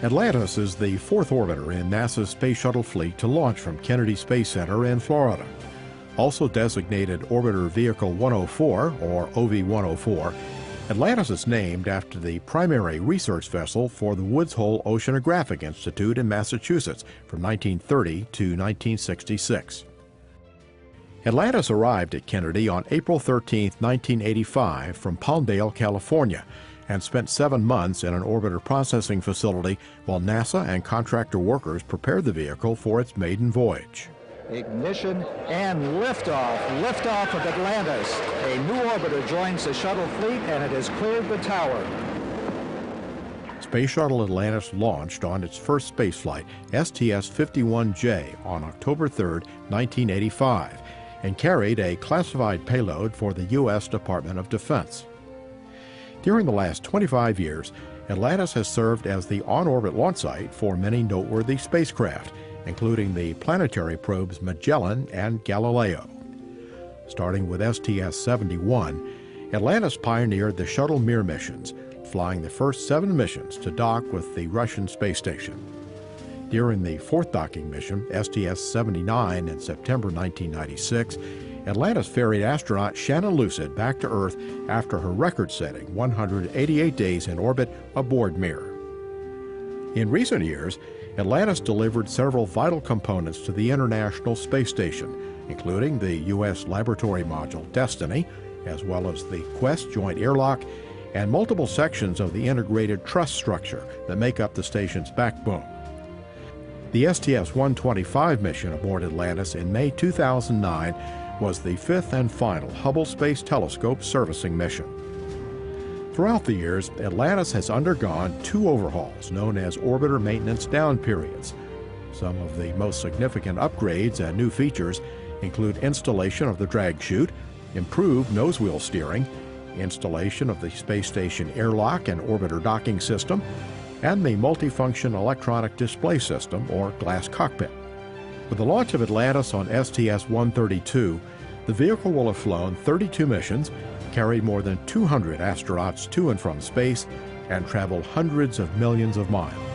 Atlantis is the fourth orbiter in NASA's Space Shuttle fleet to launch from Kennedy Space Center in Florida. Also designated Orbiter Vehicle 104, or OV-104, Atlantis is named after the primary research vessel for the Woods Hole Oceanographic Institute in Massachusetts from 1930 to 1966. Atlantis arrived at Kennedy on April 13, 1985 from Palmdale, California, and spent 7 months in an orbiter processing facility while NASA and contractor workers prepared the vehicle for its maiden voyage. Ignition and liftoff. Liftoff of Atlantis. A new orbiter joins the shuttle fleet and it has cleared the tower. Space Shuttle Atlantis launched on its first spaceflight, STS-51J, on October 3, 1985, and carried a classified payload for the U.S. Department of Defense. During the last 25 years, Atlantis has served as the on-orbit launch site for many noteworthy spacecraft, including the planetary probes Magellan and Galileo. Starting with STS-71, Atlantis pioneered the shuttle Mir missions, flying the first 7 missions to dock with the Russian space station. During the fourth docking mission, STS-79 in September 1996, Atlantis ferried astronaut Shannon Lucid back to Earth after her record-setting 188 days in orbit aboard Mir. In recent years, Atlantis delivered several vital components to the International Space Station, including the U.S. laboratory module Destiny, as well as the Quest joint airlock, and multiple sections of the integrated truss structure that make up the station's backbone. The STS-125 mission aboard Atlantis in May 2009 was the 5th and final Hubble Space Telescope servicing mission. Throughout the years, Atlantis has undergone 2 overhauls known as orbiter maintenance down periods. Some of the most significant upgrades and new features include installation of the drag chute, improved nose wheel steering, installation of the space station airlock and orbiter docking system, and the multifunction electronic display system, or glass cockpit. With the launch of Atlantis on STS-132, the vehicle will have flown 32 missions, carried more than 200 astronauts to and from space, and traveled hundreds of millions of miles.